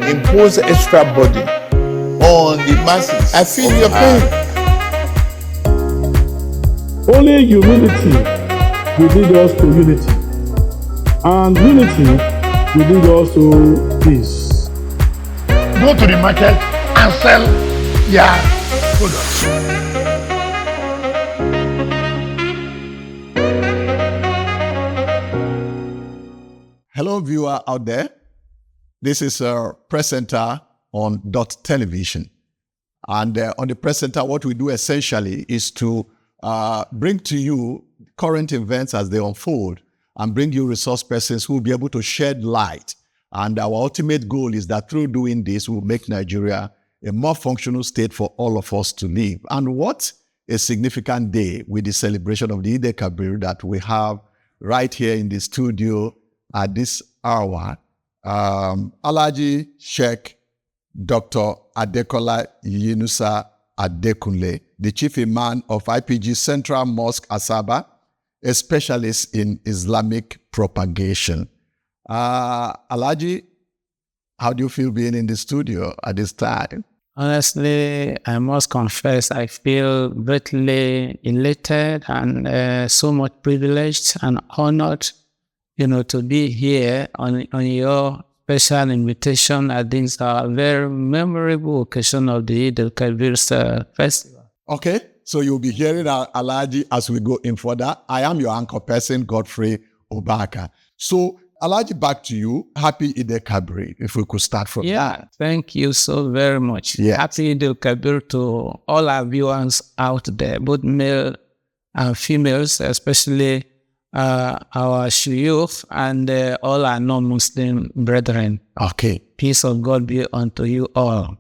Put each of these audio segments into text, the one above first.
impose extra burden on the masses. I feel your pain. Only humility will lead us to unity, and unity will lead us to peace. Go to the market and sell their products. Hello, viewer out there. This is a presenter on DOTT television. And on the presenter, what we do essentially is to bring to you current events as they unfold and bring you resource persons who will be able to shed light. And our ultimate goal is that through doing this, we'll make Nigeria a more functional state for all of us to live. And what a significant day with the celebration of the Eid-El-Kabir that we have right here in the studio at this hour. Alhaji, Sheikh, Dr. Adekola Yinusa Adekunle, the chief Imam of IPG Central Mosque, Asaba, a specialist in Islamic propagation. Alhaji, how do you feel being in the studio at this time? Honestly, I must confess, I feel greatly elated and so much privileged and honored, to be here on your special invitation at this very memorable occasion of the Eid-El-Kabir festival. Okay, so you'll be hearing Alhaji as we go in further. I am your anchor person, Godfrey Obaka. So, Alhaji, back to you. Happy Eid-El-Kabir, if we could start from that. Thank you so very much. Yes. Happy Eid-El-Kabir to all our viewers out there, both male and females, especially our Sheikh and all our non-Muslim brethren. Okay. Peace of God be unto you all.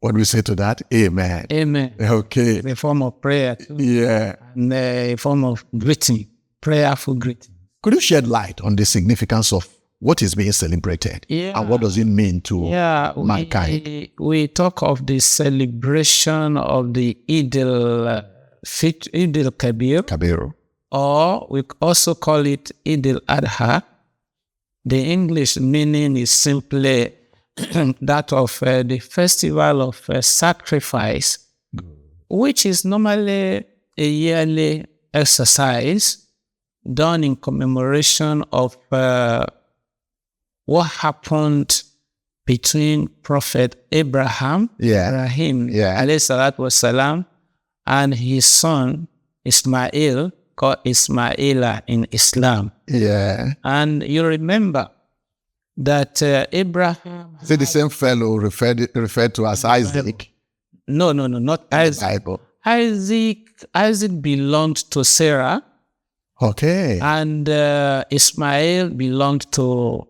What do we say to that? Amen. Amen. Okay. A form of prayer too. Yeah. And a form of greeting, prayerful greeting. Could you shed light on the significance of what is being celebrated? Yeah. And what does it mean to mankind? We talk of the celebration of the Eid-El-Kabir, or we also call it Eid-El-Adha. The English meaning is simply that of the festival of sacrifice, which is normally a yearly exercise done in commemoration of what happened between Prophet Ibrahim alayhi salatu wasalam, and his son Ismail, called Ismaila in Islam. Yeah. And you remember that Abraham... Is it the same fellow referred to as Isaac? No, not Isaac. Bible. Isaac belonged to Sarah. Okay. And Ismail belonged to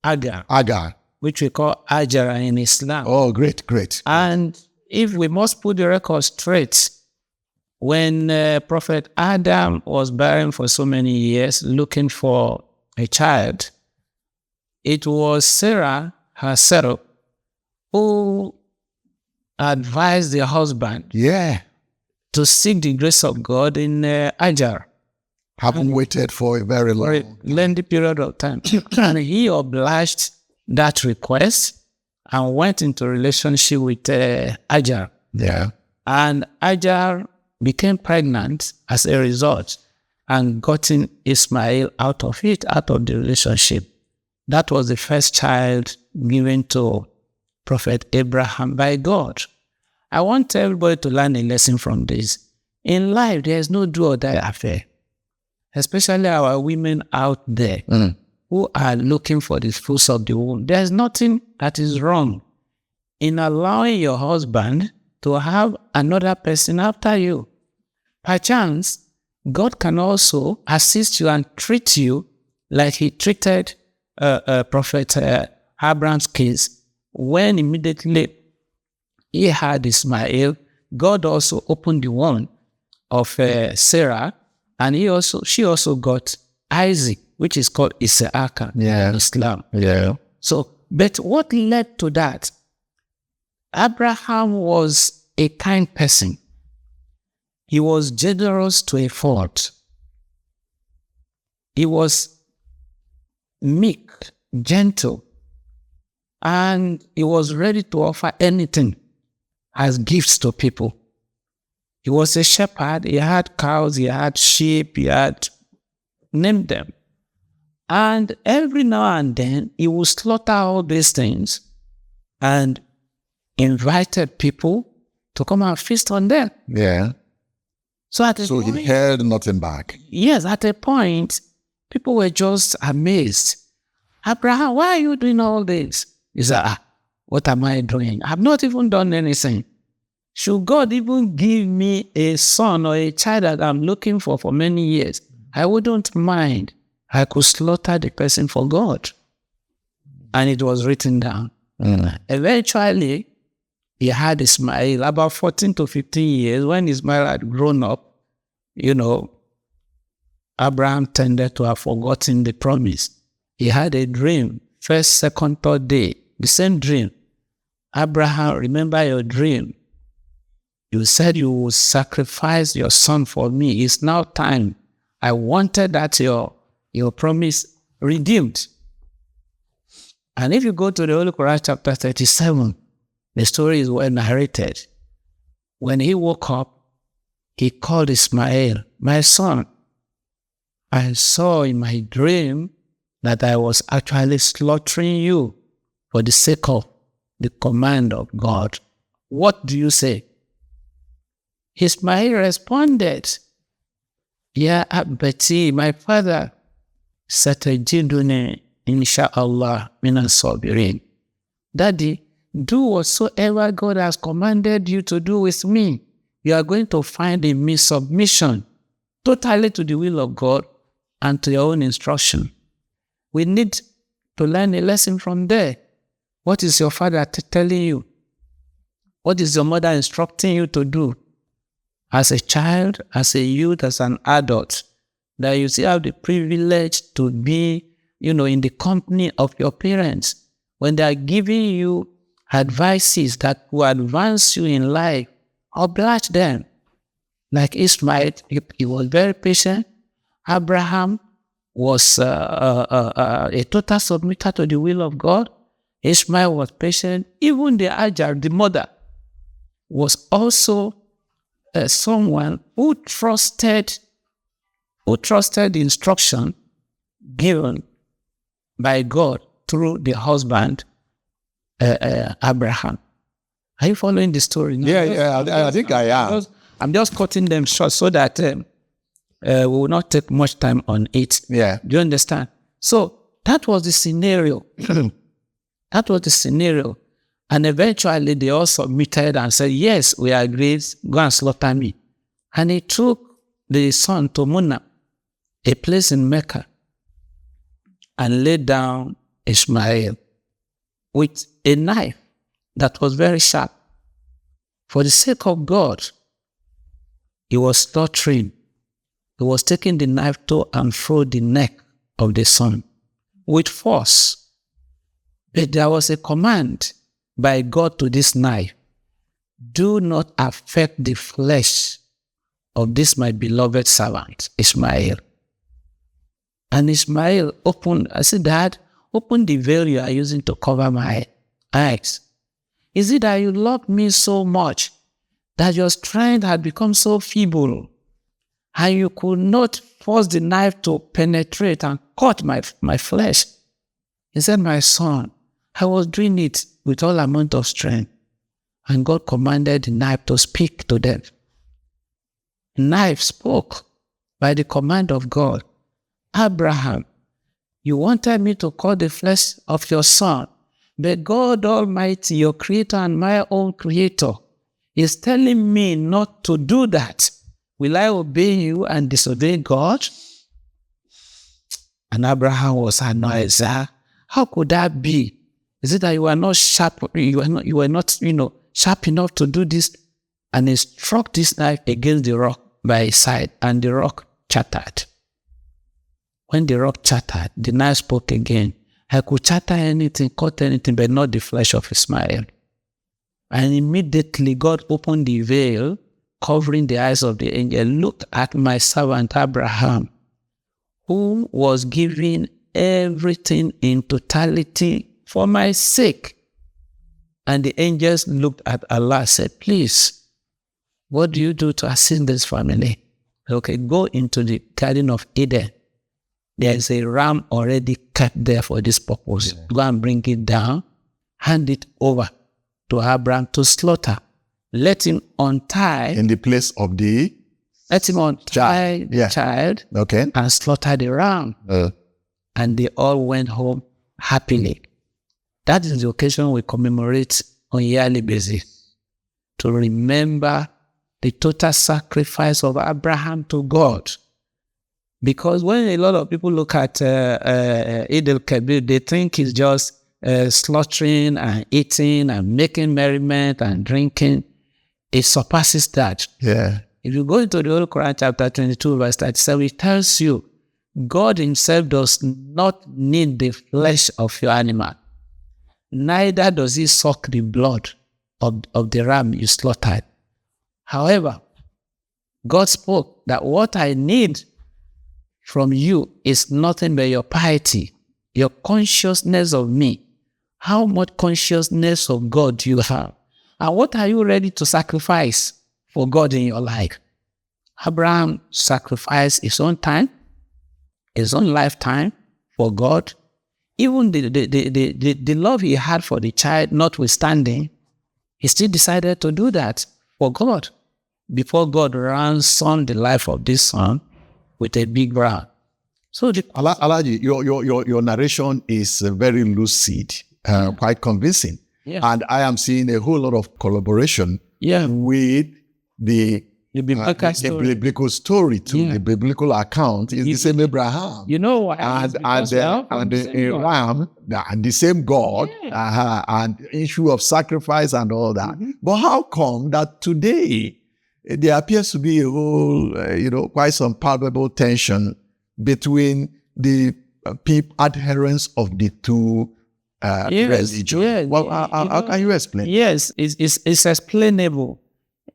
Agar, which we call Ajara in Islam. Oh, great. And if we must put the record straight, when Prophet Adam was barren for so many years, looking for a child, it was Sarah herself who advised the husband to seek the grace of God in Ajar. Haven't waited for a very long for a lengthy period of time. And he obliged that request and went into relationship with Ajar. Yeah. And Ajar became pregnant as a result and gotten Ismail out of the relationship. That was the first child given to Prophet Abraham by God. I want everybody to learn a lesson from this. In life, there is no do or die affair. Especially our women out there who are looking for the fruits of the womb. There's nothing that is wrong in allowing your husband to have another person after you. Perchance, God can also assist you and treat you like he treated Prophet Abraham's case. When immediately he had Ismail, God also opened the womb of Sarah, and she also got Isaac, which is called Isaac in Islam. Yeah. So, but what led to that? Abraham was a kind person. He was generous to a fault. He was meek, gentle, And he was ready to offer anything as gifts to people. He was a shepherd. He had cows, he had sheep, he had, name them. And every now and then, he would slaughter all these things and invited people to come and feast on them. Yeah. So at a So point, he held nothing back. yes, at a point, people were just amazed. Abraham, why are you doing all this? He said, what am I doing? I've not even done anything. Should God even give me a son or a child that I'm looking for many years, I wouldn't mind. I could slaughter the person for God. And it was written down. Eventually, he had Ismail about 14 to 15 years. When Ismail had grown up, Abraham tended to have forgotten the promise. He had a dream, first, second, third day, the same dream. Abraham, remember your dream. You said you would sacrifice your son for me. It's now time. I wanted that your promise redeemed. And if you go to the Holy Quran chapter 37, the story is well narrated. When he woke up, he called Ismail, my son. I saw in my dream that I was actually slaughtering you for the sake of the command of God. What do you say? Ismail responded, Ya Abati, my father, Satajiduni insha'Allah minan sabirin. Daddy, do whatsoever God has commanded you to do with me. You are going to find in me submission totally to the will of God and to your own instruction. We need to learn a lesson from there. What is your father telling you? What is your mother instructing you to do? As a child, as a youth, as an adult, that you still have the privilege to be, in the company of your parents. When they are giving you advices that will advance you in life, oblige them. Like Ismail, he was very patient. Abraham was a total submitter to the will of God. Ishmael was patient. Even the Hajar, the mother, was also someone who trusted the instruction given by God through the husband, Abraham. Are you following the story now? I think I am. I'm just cutting them short so that we will not take much time on it. Yeah. Do you understand? So that was the scenario. That was the scenario. And eventually they all submitted and said, yes, we agreed, go and slaughter me. And he took the son to Munna, a place in Mecca, and laid down Ishmael with a knife that was very sharp. For the sake of God, he was slaughtering. He was taking the knife to and through the neck of the son with force. But there was a command by God to this knife. Do not affect the flesh of this my beloved servant, Ishmael. And Ishmael opened, I said, Dad, open the veil you are using to cover my eyes. Is it that you love me so much that your strength had become so feeble and you could not force the knife to penetrate and cut my flesh? He said, my son, I was doing it with all amount of strength. And God commanded the knife to speak to them. The knife spoke by the command of God. Abraham, you wanted me to cut the flesh of your son, but God Almighty, your creator and my own creator, is telling me not to do that. Will I obey you and disobey God? And Abraham was annoyed. How could that be? Is it that you are not sharp? You were not, sharp enough to do this? And he struck this knife against the rock by his side, and the rock chattered. When the rock chattered, the knife spoke again. I could chatter anything, cut anything, but not the flesh of Ismail. And immediately God opened the veil, covering the eyes of the angel. Look at my servant Abraham, who was giving everything in totality for my sake. And the angels looked at Allah and said, please, what do you do to assist this family? Okay, go into the Garden of Eden. There is a ram already kept there for this purpose. Yeah. Go and bring it down, hand it over to Abraham to slaughter. Let him untie. In the place of the... Let him untie the child okay. and slaughter the ram. And they all went home happily. That is the occasion we commemorate on a yearly basis to remember the total sacrifice of Abraham to God. Because when a lot of people look at Eid-El-Kabir, they think it's just slaughtering and eating and making merriment and drinking. It surpasses that. Yeah. If you go into the Holy Quran chapter 22 verse 37, it tells you God himself does not need the flesh of your animal. Neither does he suck the blood of the ram you slaughtered. However, God spoke that what I need from you is nothing but your piety, your consciousness of me. How much consciousness of God do you have? And what are you ready to sacrifice for God in your life? Abraham sacrificed his own time, his own lifetime for God. Even the love he had for the child notwithstanding, he still decided to do that for God before God ransomed the life of this son with a big ram. So Alhaji, your narration is very lucid, quite convincing. Yeah. And I am seeing a whole lot of collaboration with the biblical story too. The biblical account is the same Abraham. You know what? And the ram and the same God and issue of sacrifice and all that. Mm-hmm. But how come that today there appears to be a whole, quite some palpable tension between the adherents of the two religions? Yes. Well, how can you explain? Yes, it's explainable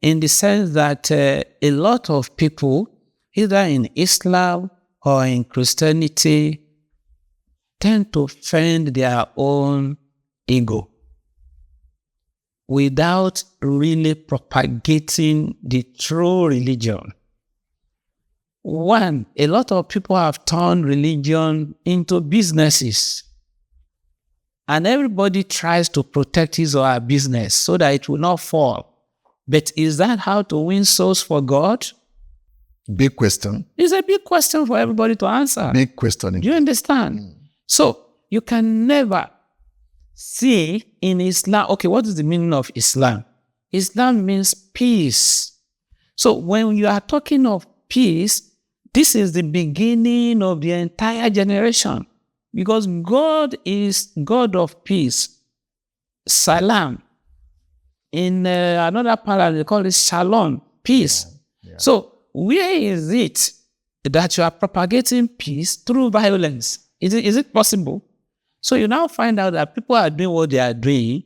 in the sense that a lot of people, either in Islam or in Christianity, tend to fend their own ego without really propagating the true religion. One, a lot of people have turned religion into businesses. And everybody tries to protect his or her business so that it will not fall. But is that how to win souls for God? Big question. It's a big question for everybody to answer. Big question. Do you understand? So you can never see in Islam, okay, what is the meaning of Islam? Islam means peace. So when you are talking of peace, this is the beginning of the entire generation. Because God is God of peace. Salam. In another part, they call it shalom, peace. Yeah. So where is it that you are propagating peace through violence? Is it possible? So you now find out that people are doing what they are doing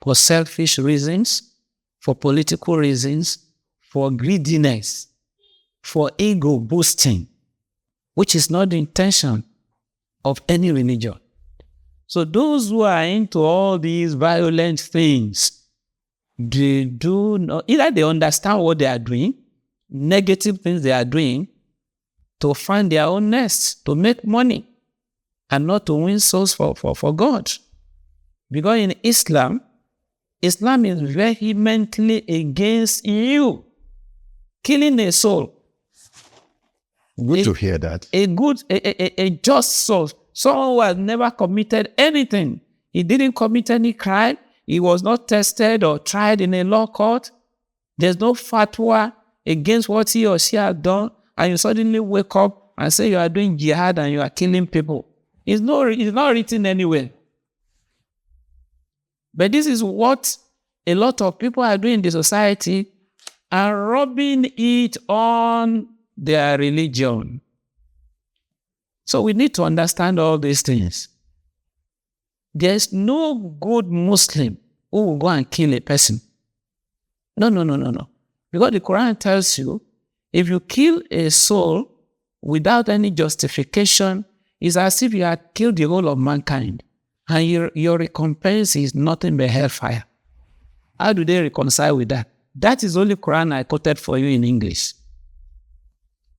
for selfish reasons, for political reasons, for greediness, for ego boosting, which is not the intention of any religion. So those who are into all these violent things, they do not, either they understand what they are doing, negative things they are doing, to find their own nest, to make money, and not to win souls for God. Because in Islam is vehemently against you killing a soul. Good to hear that. A just soul. Someone who has never committed anything. He didn't commit any crime. He was not tested or tried in a law court. There's no fatwa against what he or she has done. And you suddenly wake up and say you are doing jihad and you are killing people. It's not written anywhere. But this is what a lot of people are doing in the society and rubbing it on their religion. So we need to understand all these things. There's no good Muslim who will go and kill a person. No. Because the Quran tells you, if you kill a soul without any justification, it's as if you had killed the whole of mankind. And your recompense is nothing but hellfire. How do they reconcile with that? That is only Quran I quoted for you in English.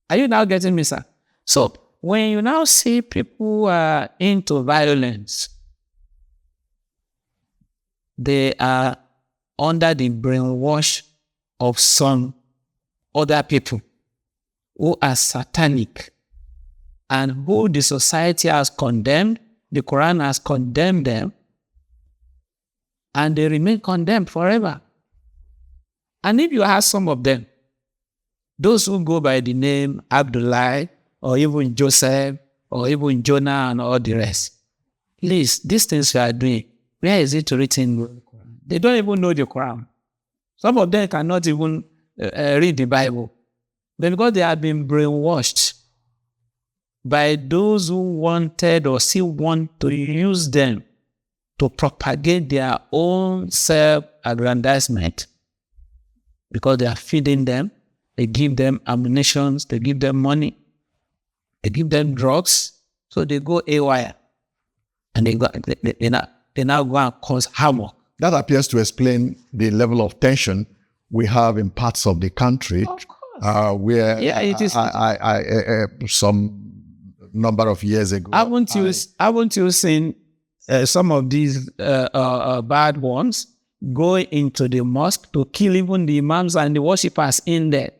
Are you now getting me, sir? So when you now see people are into violence, they are under the brainwash of some other people who are satanic and who the society has condemned, the Quran has condemned them, and they remain condemned forever. And if you ask some of them, those who go by the name Abdullah, or even Joseph, or even Jonah, and all the rest, please, these things you are doing, where is it written in the Quran? They don't even know the Quran. Some of them cannot even read the Bible. But because they have been brainwashed by those who wanted or still want to use them to propagate their own self-aggrandizement, because they are feeding them, they give them ammunition, they give them money, they give them drugs, so they go haywire, and they now go and cause havoc. That appears to explain the level of tension we have in parts of the country, Of course. where It is. some number of years ago. Haven't you seen some of these bad ones go into the mosque to kill even the imams and the worshippers in there?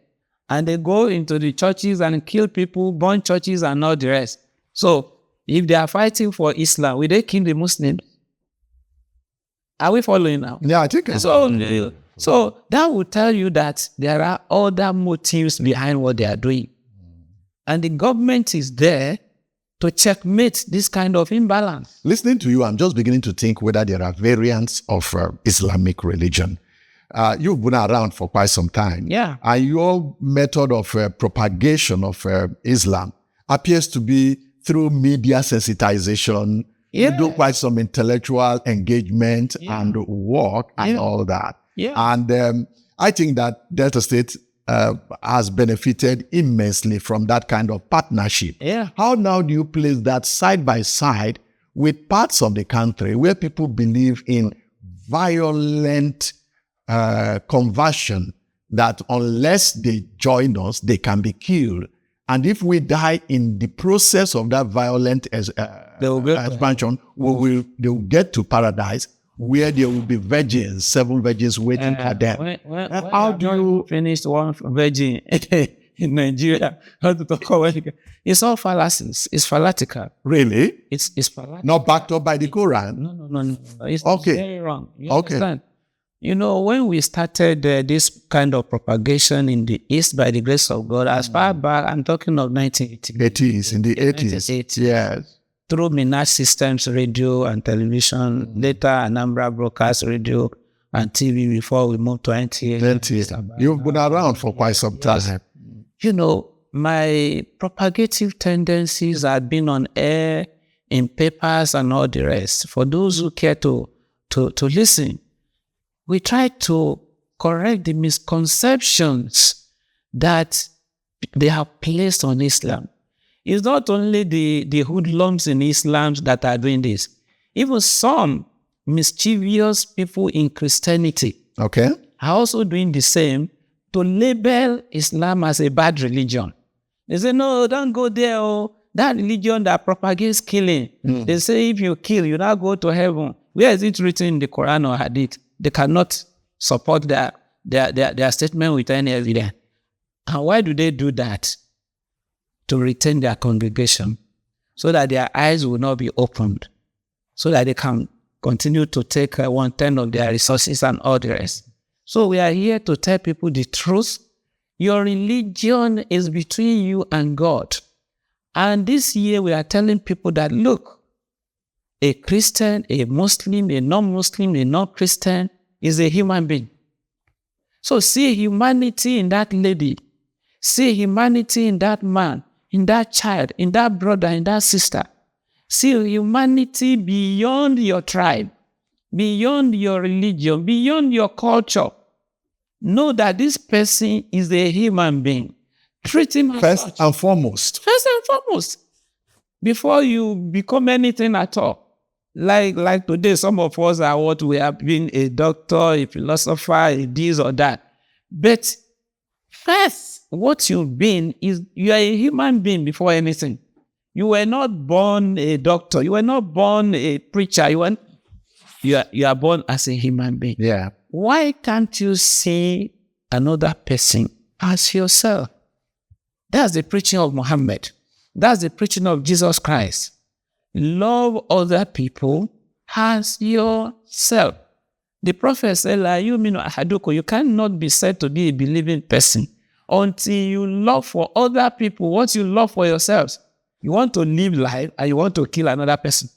And they go into the churches and kill people, burn churches and all the rest. So if they are fighting for Islam, will they kill the Muslims? Are we following now? Yeah, I think So that will tell you that there are other motives behind what they are doing. And the government is there to checkmate this kind of imbalance. Listening to you, I'm just beginning to think whether there are variants of Islamic religion. You've been around for quite some time. Yeah. And your method of propagation of Islam appears to be through media sensitization. Yeah. You do quite some intellectual engagement and work and all that. Yeah. And I think that Delta State has benefited immensely from that kind of partnership. Yeah. How now do you place that side by side with parts of the country where people believe in violent conversion, that unless they join us, they can be killed? And if we die in the process of that violent expansion, they will get to paradise, where there will be virgins, 7 virgins waiting for them. How do you finish one virgin in Nigeria? How to talk about it? It's all fallacies. It's phallatical. Really? It's phallatical. Not backed up by the Quran? No. It's Okay. very wrong. You Okay. understand? You know, when we started this kind of propagation in the East by the grace of God, as far back, I'm talking of 1980. 80s, in the 80s. 1980. Yes. Through Minaj Systems radio and television, later Anambra Broadcast radio and TV before we moved to NTA. 20. You've been around for quite some time. You know, my propagative tendencies have been on air, in papers and all the rest. For those who care to listen, we try to correct the misconceptions that they have placed on Islam. It's not only the hoodlums in Islam that are doing this. Even some mischievous people in Christianity Okay. are also doing the same to label Islam as a bad religion. They say, no, don't go there. Oh, that religion that propagates killing. They say if you kill, you now go to heaven. Where is it written in the Quran or Hadith? They cannot support their statement with any evidence. And why do they do that? To retain their congregation, so that their eyes will not be opened, so that they can continue to take 1/10 of their resources and all the rest. So we are here to tell people the truth. Your religion is between you and God. And this year we are telling people that, look, a Christian, a Muslim, a non-Muslim, a non-Christian is a human being. So see humanity in that lady. See humanity in that man, in that child, in that brother, in that sister. See humanity beyond your tribe, beyond your religion, beyond your culture. Know that this person is a human being. Treat him as First such. and foremost. First and foremost. Before you become anything at all. Like today, some of us are what we have been, a doctor, a philosopher, a this or that. But first, what you've been is you are a human being before anything. You were not born a doctor. You were not born a preacher. You are born as a human being. Yeah. Why can't you see another person as yourself? That's the preaching of Muhammad. That's the preaching of Jesus Christ. Love other people as yourself. The prophet said, you cannot be said to be a believing person until you love for other people what you love for yourselves. You want to live life and you want to kill another person.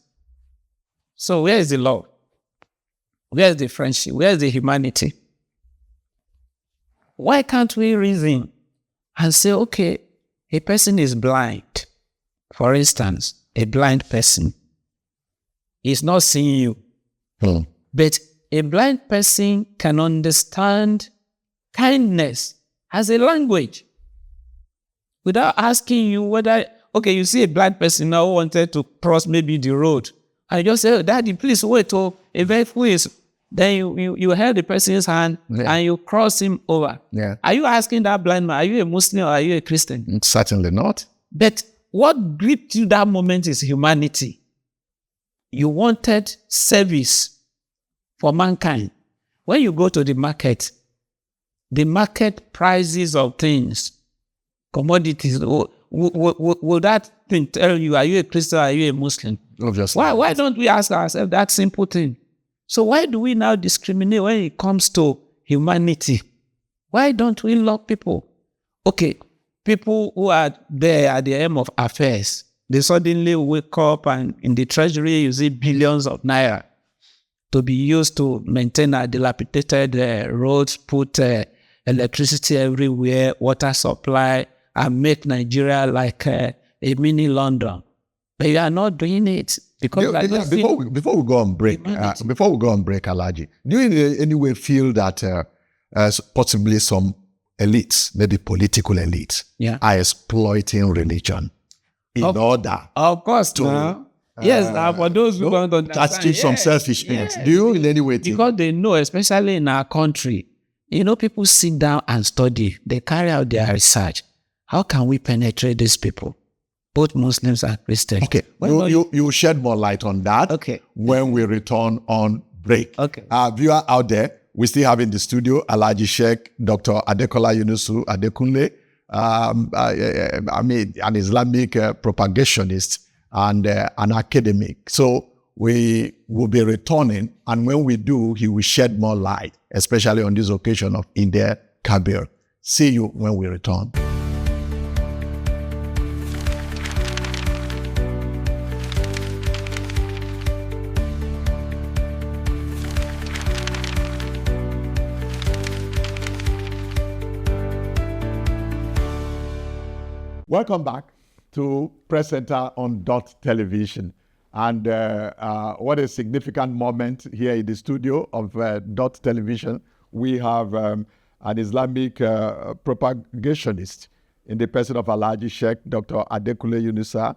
So where is the love? Where is the friendship? Where is the humanity? Why can't we reason and say, okay, a person is blind. For instance, a blind person is not seeing you. But a blind person can understand kindness as a language without asking you whether, okay, you see a blind person now who wanted to cross maybe the road. And you just say, oh, Daddy, please wait, a vehicle is. Then you held the person's hand and you cross him over. Yeah. Are you asking that blind man, are you a Muslim or are you a Christian? Certainly not. But what gripped you that moment is humanity. You wanted service for mankind. When you go to the market prices of things, commodities, will that thing tell you, are you a Christian or are you a Muslim? Obviously. Why don't we ask ourselves that simple thing? So why do we now discriminate when it comes to humanity? Why don't we love people? Okay, people who are there at the end of affairs, they suddenly wake up and in the treasury you see billions of naira to be used to maintain our dilapidated roads, put electricity everywhere, water supply, and make Nigeria like a mini London. But you are not doing it. Because before we go on break, Alhaji, do you in any way feel that possibly some elites, maybe political elites, are exploiting religion in order? Of course, to yes, for those who don't understand, achieve some selfishness. Do you in any way think? Because they know, especially in our country, people sit down and study. They carry out their research. How can we penetrate these people? Both Muslims and Christians. Okay. You shed more light on that when we return on break. Okay. Viewer out there, we still have in the studio Alhaji Sheikh, Dr. Adekola Yinusa Adekunle, an Islamic propagationist and an academic. So we will be returning, and when we do, he will shed more light, especially on this occasion of Eid-El-Kabir. See you when we return. Welcome back to Press Center on DOTT Television. And what a significant moment here in the studio of DOTT Television. We have an Islamic propagationist in the person of Alhaji Sheikh, Dr. Adekunle Yinusa.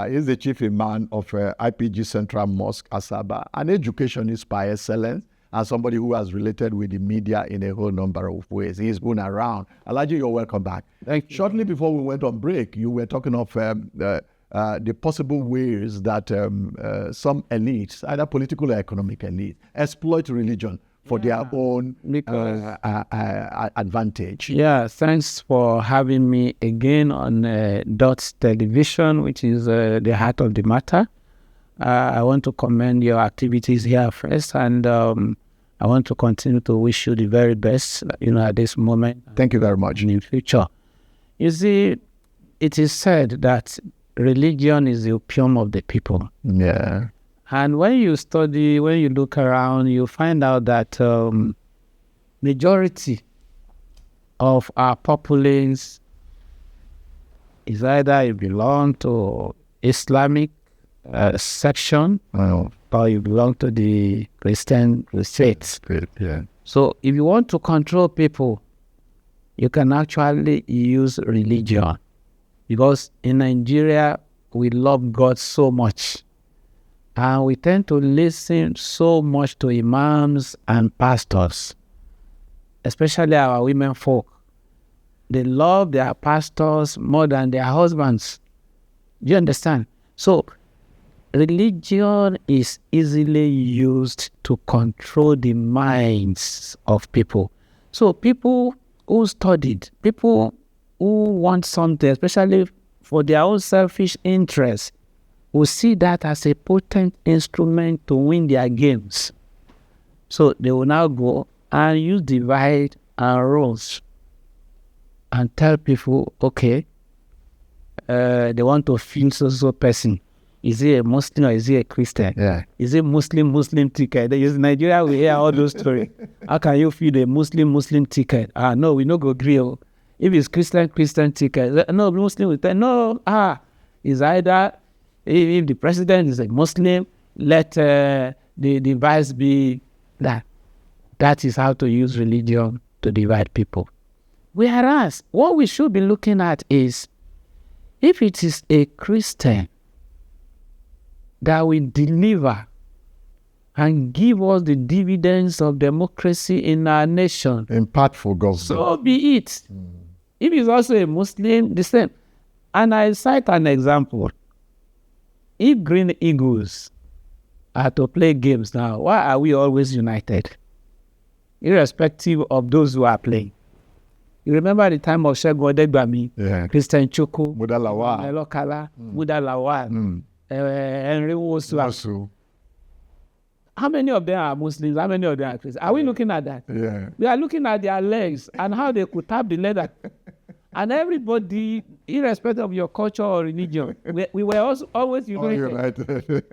He's the chief imam of IPG Central Mosque, Asaba, an educationist by excellence, and somebody who has related with the media in a whole number of ways. He's been around. Alhaji, you're welcome back. Thank you. Shortly before we went on break, you were talking of the possible ways that some elites, either political or economic elite, exploit religion for their own advantage. Yeah, thanks for having me again on DOTT Television, which is the heart of the matter. I want to commend your activities here first, and I want to continue to wish you the very best, at this moment. Thank you very much. And in future. You see, it is said that religion is the opium of the people. Yeah. And when you study, when you look around, you find out that majority of our populace is either you belong to Islamic section or you belong to the Christian faith. Yeah. So if you want to control people, you can actually use religion. Because in Nigeria, we love God so much. And we tend to listen so much to imams and pastors, especially our women folk. They love their pastors more than their husbands. Do you understand? So, religion is easily used to control the minds of people. So, people who studied, people who want something, especially for their own selfish interests, will see that as a potent instrument to win their games. So they will now go and use divide and rules and tell people, okay, they want to feel so person. Is he a Muslim or is he a Christian? Yeah. Is he Muslim ticket? They use Nigeria, we hear all those stories. How can you feel a Muslim ticket? No, we no go agree. If it's Christian ticket, no, Muslim will tell, no, it's either, if the president is a Muslim, let the vice be that. That is how to use religion to divide people. Whereas, what we should be looking at is, if it is a Christian that will deliver and give us the dividends of democracy in our nation, Impactful government. so be it. If it's also a Muslim, the same. And I cite an example. If Green Eagles are to play games now, why are we always united? Irrespective of those who are playing. You remember the time of Sheikh Yeah. Christian Choko, Muda Lawal. Elokala, Muda Lawal, Henry Wosua. Also. How many of them are Muslims? How many of them are Christians? Are we looking at that? Yeah. We are looking at their legs and how they could tap the leather. And everybody, irrespective of your culture or religion, we were also always united.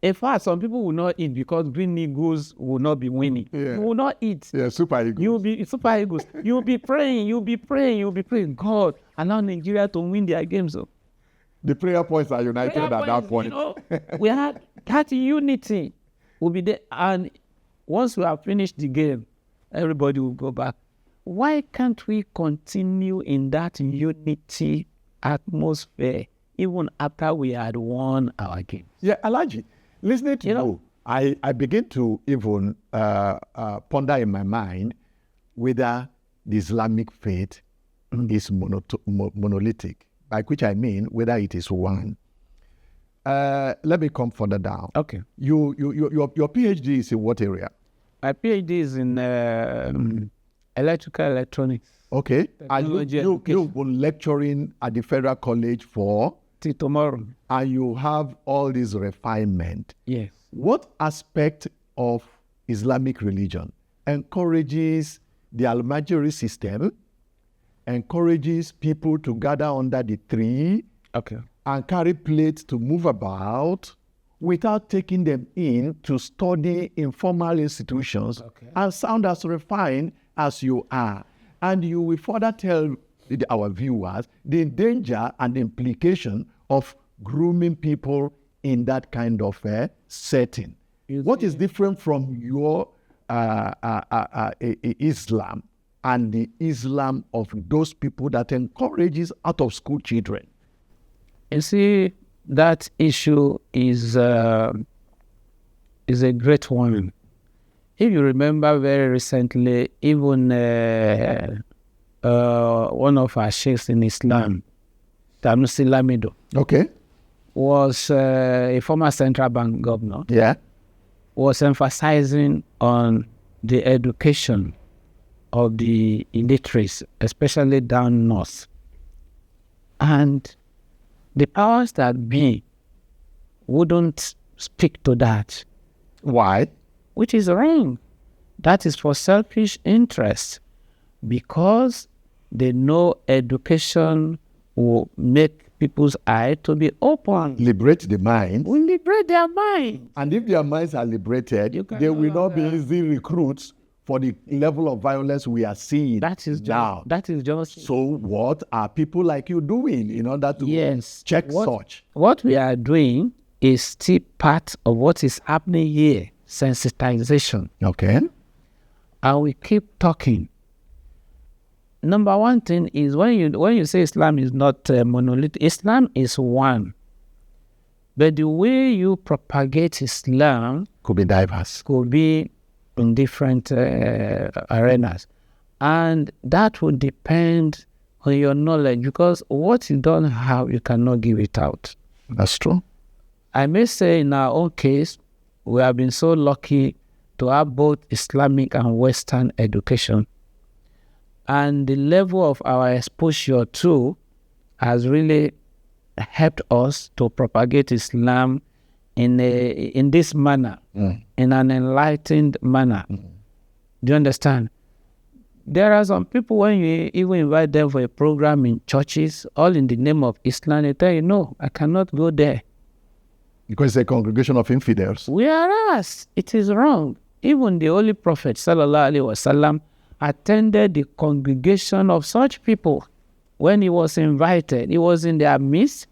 In fact, some people will not eat because Green Eagles will not be winning. Yeah. You will not eat. Yeah, Super Eagles. You'll be Super Eagles. You'll be praying, God, allow Nigeria to win their games. The prayer points are united Prayer at that points, point. we had that unity will be there. And once we have finished the game, everybody will go back. Why can't we continue in that unity atmosphere even after we had won our game? Yeah, Alhaji, listening to you, I begin to even ponder in my mind whether the Islamic faith is monolithic, by which I mean whether it is one. Let me come further down. Okay. Your PhD is in what area? My PhD is in electrical electronics. Okay. And Technology you've education. been lecturing at the Federal College for, Till tomorrow. and you have all this refinement. Yes. What aspect of Islamic religion encourages the Alhaji system, encourages people to gather under the tree Okay. and carry plates to move about without taking them in to study in formal institutions and sound as refined as you are? And you will further tell our viewers the danger and implication of grooming people in that kind of setting. What is different from your Islam and the Islam of those people that encourages out of school children? You see, that issue is a great one. If you remember very recently, even one of our sheikhs in Islam, Sanusi Lamido, Okay. was a former central bank governor, Yeah. was emphasizing on the education of the illiterates, especially down north. And the powers that be wouldn't speak to that, Why? which is wrong. That is for selfish interest, because they know education will make people's eye to be open, Liberate the mind. will liberate their mind. And if their minds are liberated, You can they no will not be longer- easy recruits for the level of violence we are seeing That is now. That is just So what are people like you doing in order to yes. check such? What we are doing is still part of what is happening here, sensitization, Okay. and we keep talking. Number one thing is when you say Islam is not monolithic, Islam is one. But the way you propagate Islam Could be diverse. could be in different arenas. And that would depend on your knowledge, because what you don't have, you cannot give it out. That's true. I may say in our own case, we have been so lucky to have both Islamic and Western education. And the level of our exposure too has really helped us to propagate Islam in this manner, in an enlightened manner. Do you understand? There are some people, when you even invite them for a program in churches, all in the name of Islam, they tell you, no, I cannot go there. Because it's a congregation of infidels. Whereas it is wrong. Even the Holy Prophet ﷺ attended the congregation of such people when he was invited. He was in their midst,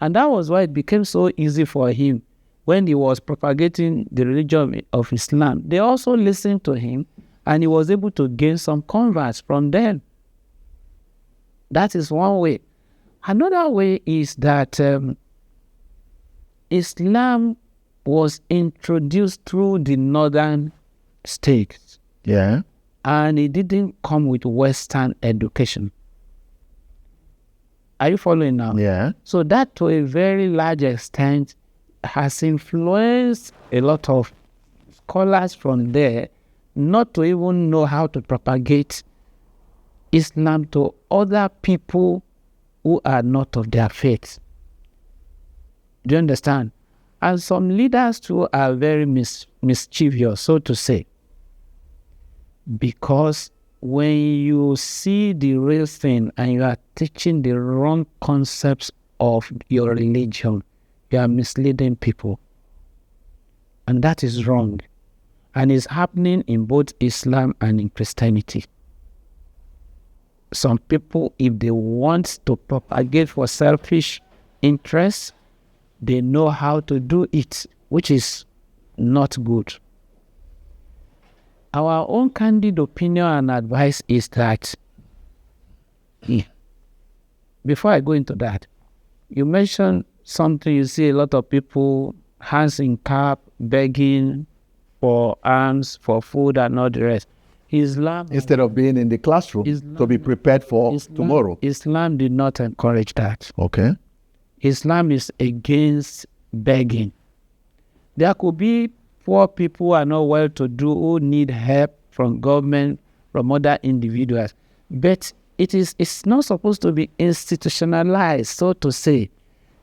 and that was why it became so easy for him when he was propagating the religion of Islam. They also listened to him, and he was able to gain some converts from them. That is one way. Another way is that Islam was introduced through the northern states. Yeah. And it didn't come with Western education. Are you following now? Yeah. So that, to a very large extent, has influenced a lot of scholars from there not to even know how to propagate Islam to other people who are not of their faith. Do you understand? And some leaders too are very mischievous, so to say. Because when you see the real thing and you are teaching the wrong concepts of your religion, you are misleading people. And that is wrong. And it's happening in both Islam and in Christianity. Some people, if they want to propagate for selfish interests, they know how to do it, which is not good. Our own candid opinion and advice is that, before I go into that, you mentioned something, you see a lot of people, hands in cap, begging for alms, for food and all the rest. Islam, Instead of being in the classroom to be prepared for tomorrow. Islam did not encourage that. Okay. Islam is against begging. There could be poor people who are not well-to-do, who need help from government, from other individuals. But it's not supposed to be institutionalized, so to say,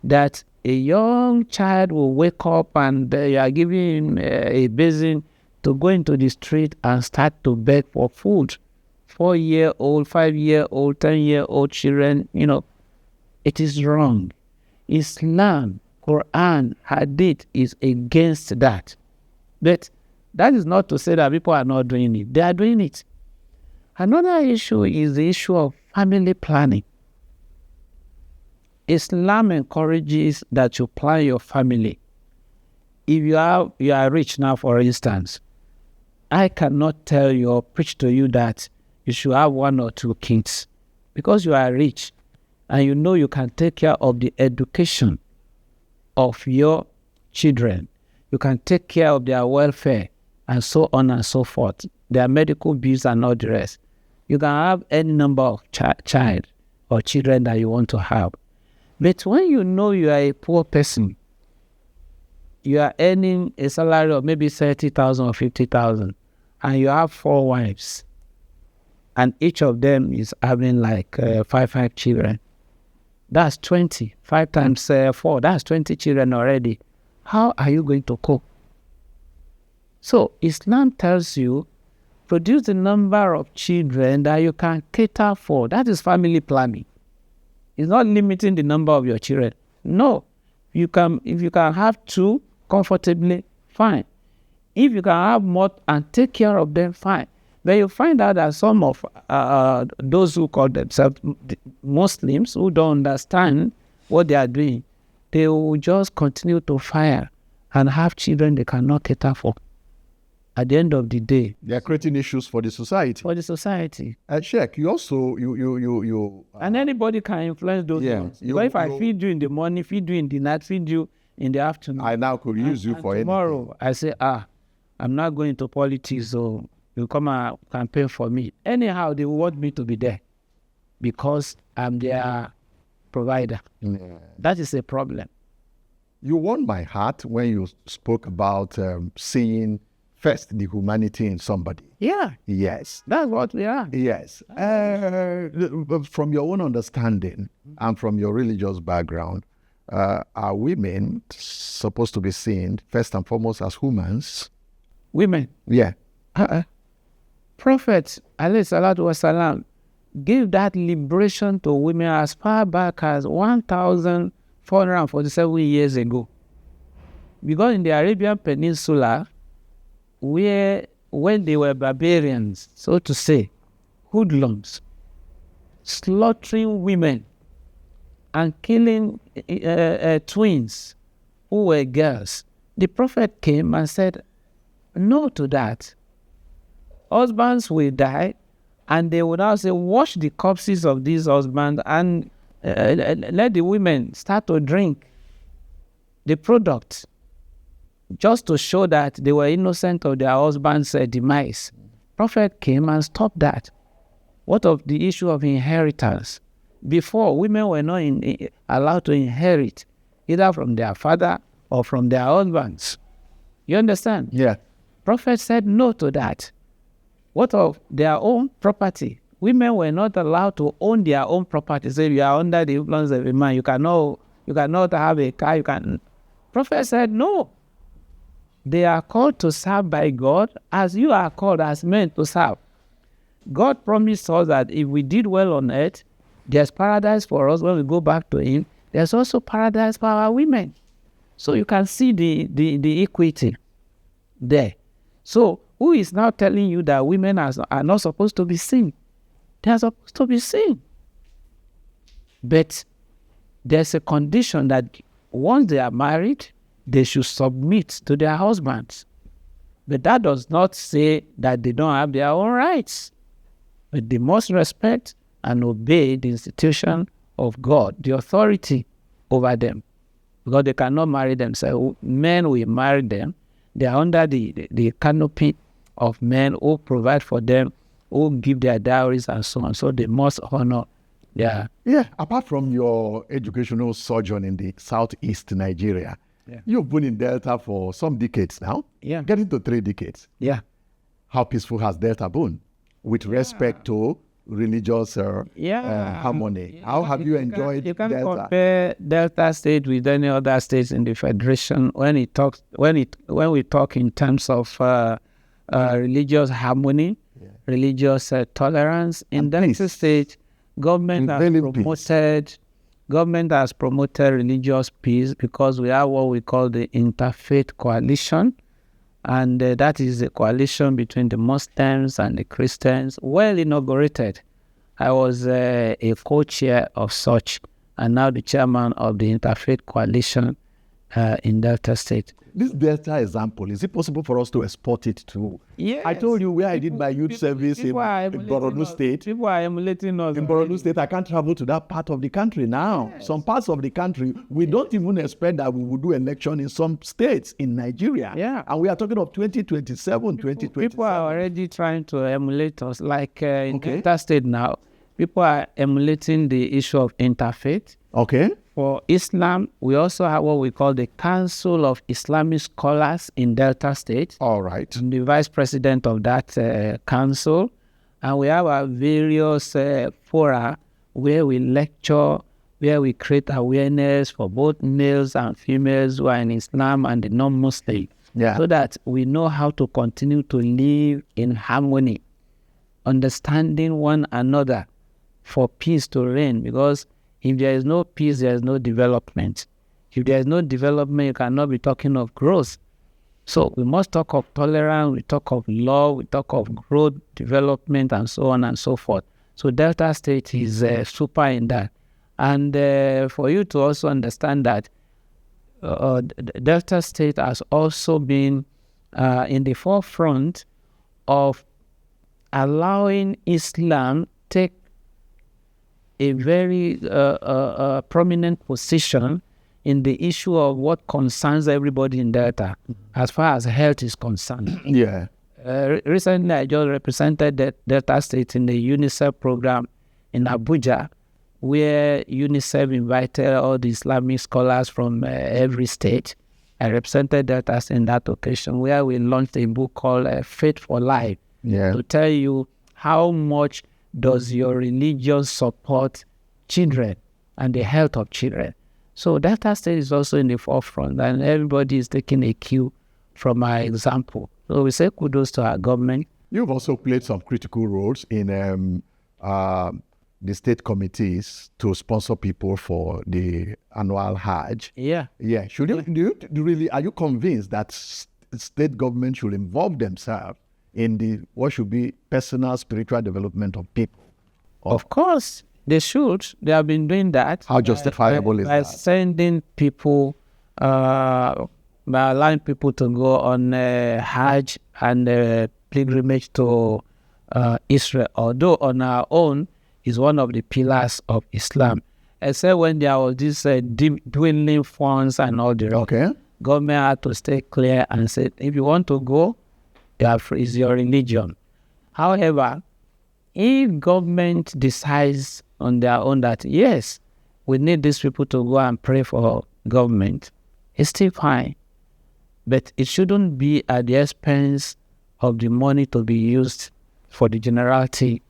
that a young child will wake up and you are giving him a basin to go into the street and start to beg for food. 4-year-old, 5-year-old, 10-year-old children, it is wrong. Islam, Quran, Hadith is against that. But that is not to say that people are not doing it. They are doing it. Another issue is the issue of family planning. Islam encourages that you plan your family. If you are rich now, for instance, I cannot tell you or preach to you that you should have 1 or 2 kids, because you are rich and you know you can take care of the education of your children. You can take care of their welfare and so on and so forth, their medical bills and all the rest. You can have any number of child or children that you want to have. But when you know you are a poor person, you are earning a salary of maybe 30,000 or 50,000, and you have 4 wives, and each of them is having like 5 children. That's 20. 5 times 4, that's 20 children already. How are you going to cope? So Islam tells you, produce the number of children that you can cater for. That is family planning. It's not limiting the number of your children. No. If you can have 2 comfortably, fine. If you can have more and take care of them, fine. Then you find out that some of those who call themselves Muslims, who don't understand what they are doing, they will just continue to fire and have children they cannot cater for. At the end of the day, they are creating issues for the society. Sheikh, you also you and anybody can influence those ones. But if I feed you in the morning, feed you in the night, feed you in the afternoon. I now could use you And for tomorrow, I say, I'm not going to politics, so you come and campaign for me. Anyhow, they want me to be there because I'm their provider. anything. Yeah. That is a problem. You won my heart when you spoke about seeing first the humanity in somebody. Yeah, Yes. that's what we are. Yes. From your own understanding and from your religious background, are women supposed to be seen first and foremost as humans? Women. Yeah. Prophet, alayhi salatu wasalam, gave that liberation to women as far back as 1,447 years ago. Because in the Arabian Peninsula, when they were barbarians, so to say, hoodlums, slaughtering women and killing twins who were girls, the Prophet came and said, no to that. Husbands will die, and they would now say, wash the corpses of these husbands and let the women start to drink the product, just to show that they were innocent of their husband's demise. Prophet came and stopped that. What of the issue of inheritance? Before, women were not allowed to inherit either from their father or from their husbands. You understand? Yeah. Prophet said no to that. What of their own property? Women were not allowed to own their own property. So if you are under the influence of a man, you cannot have a car. Prophet said no. They are called to serve by God as you are called as men to serve. God promised us that if we did well on earth, there's paradise for us when we go back to Him. There's also paradise for our women. So you can see the equity there. So who is now telling you that women are not supposed to be seen? They are supposed to be seen. But there's a condition that once they are married, they should submit to their husbands. But that does not say that they don't have their own rights. But they must respect and obey the institution of God, the authority over them. Because they cannot marry themselves. Men will marry them. They are under the canopy of men who provide for them, who give their dowries and so on. So they must honor their... Yeah. Apart from your educational sojourn in the southeast Nigeria, you've been in Delta for some decades now. Yeah. Getting to 3 decades. Yeah. How peaceful has Delta been with respect to religious harmony? How have you enjoyed You can't Delta? compare Delta State with any other states in the Federation when we talk in terms of religious harmony, religious tolerance. In Delta State, government has promoted religious peace because we have what we call the Interfaith Coalition, and that is a coalition between the Muslims and the Christians, well inaugurated. I was a co-chair of such, and now the chairman of the Interfaith Coalition in Delta State. This Delta example, is it possible for us to export it to? Yes. I told you where I did my youth service in Borno State. People are emulating us. In Borno State, I can't travel to that part of the country now. Yes. Some parts of the country, we don't even expect that we will do election in some states in Nigeria. Yeah. And we are talking of 2027, 2027. People are already trying to emulate us. Like in Delta State now, people are emulating the issue of interfaith. Okay. For Islam, we also have what we call the Council of Islamic Scholars in Delta State. All right. I'm the vice president of that council. And we have our various fora where we lecture, where we create awareness for both males and females who are in Islam and the non-Muslim. Yeah. So that we know how to continue to live in harmony, understanding one another for peace to reign. Because if there is no peace, there is no development. If there is no development, you cannot be talking of growth. So we must talk of tolerance, we talk of love, we talk of growth, development, and so on and so forth. So Delta State is super in that. And for you to also understand that Delta State has also been in the forefront of allowing Islam take a very prominent position in the issue of what concerns everybody in Delta, as far as health is concerned. Yeah. Recently, I just represented the Delta State in the UNICEF program in Abuja, where UNICEF invited all the Islamic scholars from every state. I represented Delta State in that occasion, where we launched a book called Faith for Life, to tell you how much does your religion support children and the health of children. So Delta State is also in the forefront, and everybody is taking a cue from our example. So we say kudos to our government. You've also played some critical roles in the state committees to sponsor people for the annual Hajj. Yeah. Yeah. Should you really, are you convinced that state government should involve themselves in the what should be personal spiritual development of people? Of course, they should. They have been doing that. How justifiable is by that? Sending people, by allowing people to go on Hajj and pilgrimage to Israel, although on our own is one of the pillars of Islam. Except when there was this dwindling funds and all the rest. Government had to stay clear and say, if you want to go, it's your religion. However, if government decides on their own that, yes, we need these people to go and pray for government, it's still fine. But it shouldn't be at the expense of the money to be used for the generality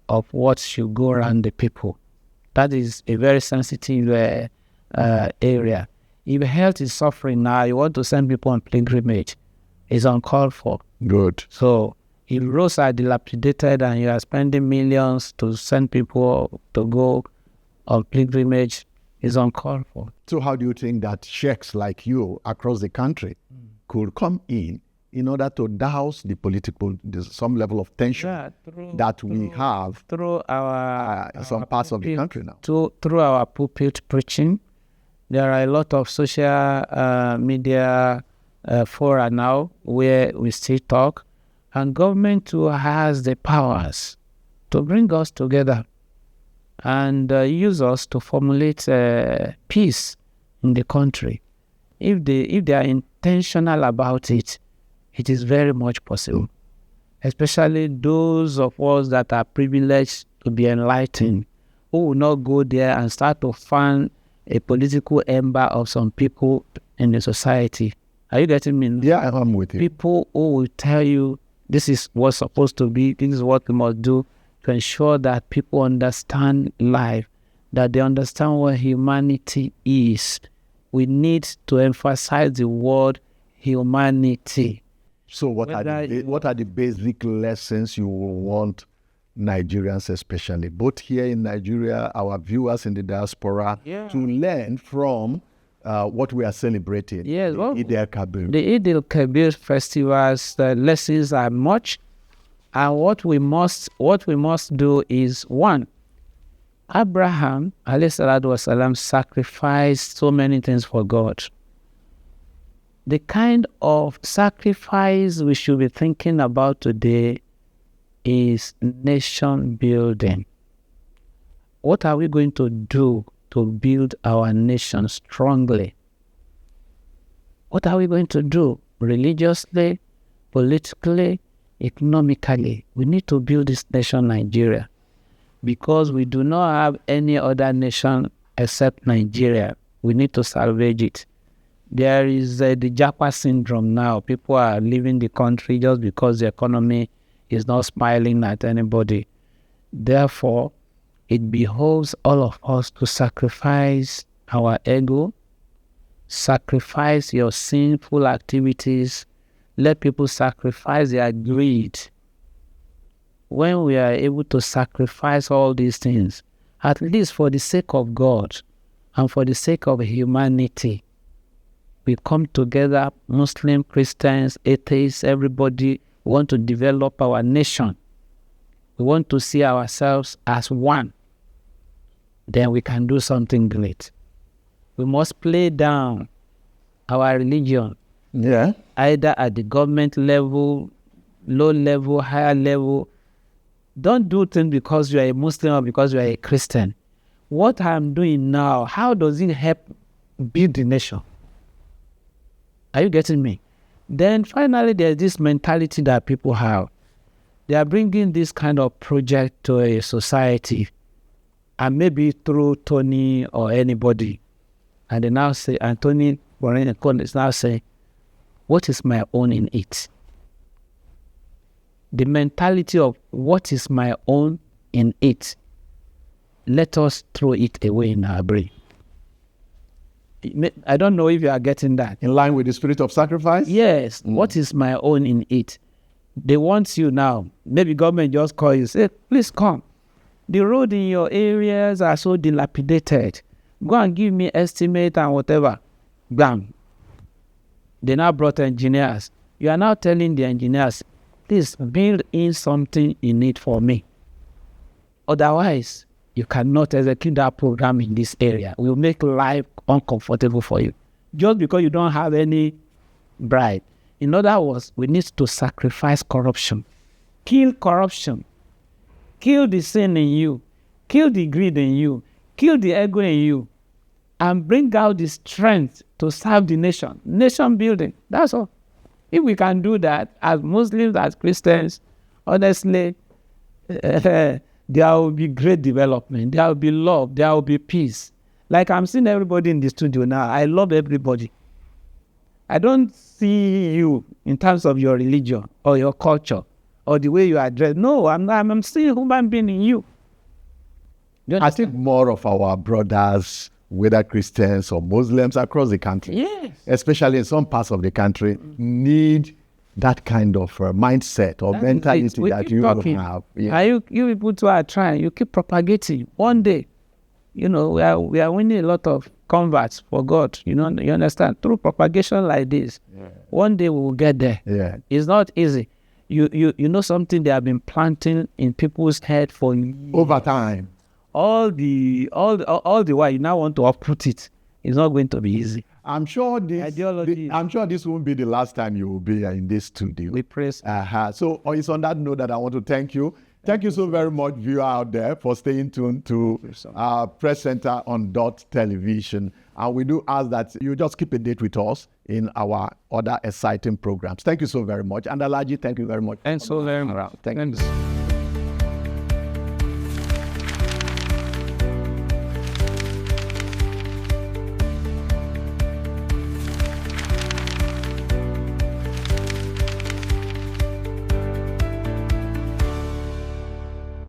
of what should go around the people. That is a very sensitive area. If health is suffering now, you want to send people on pilgrimage, it's uncalled for. Good. So if roads are dilapidated and you are spending millions to send people to go on pilgrimage, it's uncalled for. So how do you think that sheikhs like you across the country could come in order to douse the political, some level of tension that we have through our some parts of the country now? Through our pulpit preaching, there are a lot of social media fora now where we still talk, and government too has the powers to bring us together and use us to formulate peace in the country. If they are intentional about it, it is very much possible, especially those of us that are privileged to be enlightened, who will not go there and start to fan a political ember of some people in the society. Are you getting me? Yeah, I'm with you. People who will tell you this is what's supposed to be, this is what we must do to ensure that people understand life, that they understand what humanity is. We need to emphasize the word humanity. So what are the basic lessons you want Nigerians especially, both here in Nigeria, our viewers in the diaspora, to learn from what we are celebrating? Yes, Eid-El-Kabir. The Eid-El-Kabir festivals, the lessons are much, and what we must do is, one, Abraham ﷺ sacrificed so many things for God. The kind of sacrifice we should be thinking about today is nation building. What are we going to do to build our nation strongly? What are we going to do religiously, politically, economically? We need to build this nation, Nigeria, because we do not have any other nation except Nigeria. We need to salvage it. There is the Japa syndrome now. People are leaving the country just because the economy is not smiling at anybody. Therefore, it behoves all of us to sacrifice our ego, sacrifice your sinful activities, let people sacrifice their greed. When we are able to sacrifice all these things, at least for the sake of God and for the sake of humanity, we come together, Muslim, Christians, atheists, everybody want to develop our nation. We want to see ourselves as one. Then we can do something great. We must play down our religion. Yeah. Either at the government level, low level, higher level. Don't do things because you are a Muslim or because you are a Christian. What I'm doing now, how does it help build the nation. Are you getting me? Then finally, there's this mentality that people have. They are bringing this kind of project to a society, and maybe through Tony or anybody, and they now say, and Tony is now saying, what is my own in it? The mentality of what is my own in it, let us throw it away in our brain. I don't know if you are getting that. In line with the spirit of sacrifice? Yes. What is my own in it? They want you now. Maybe government just call you, say, please come. The road in your areas are so dilapidated. Go and give me estimate and whatever. Bam. They now brought engineers. You are now telling the engineers, please build in something in it for me. Otherwise, you cannot execute that program in this area. It will make life uncomfortable for you. Just because you don't have any bribe. In other words, we need to sacrifice corruption. Kill corruption. Kill the sin in you. Kill the greed in you. Kill the ego in you. And bring out the strength to serve the nation. Nation building. That's all. If we can do that, as Muslims, as Christians, honestly, there will be great development. There will be love. There will be peace. Like I'm seeing everybody in the studio now. I love everybody. I don't see you in terms of your religion or your culture or the way you are dressed. No, I'm seeing a human being in you. I think more of our brothers, whether Christians or Muslims across the country, yes, especially in some parts of the country, need that kind of mindset or mentality that you have. Yeah. You people too are trying. You keep propagating. One day, we are winning a lot of converts for God. You understand? Through propagation like this, one day we will get there. Yeah. It's not easy. You know something they have been planting in people's head for years. Over time. All the while you now want to uproot it. It's not going to be easy. I'm sure this won't be the last time you will be in this studio. We praise. So it's on that note that I want to thank you. Thank you so very much, viewer out there, for staying tuned to our press center on DOTT Television. And we do ask that you just keep a date with us in our other exciting programs. Thank you so very much. And Alhaji, thank you very much. Thanks so very much. Thank you.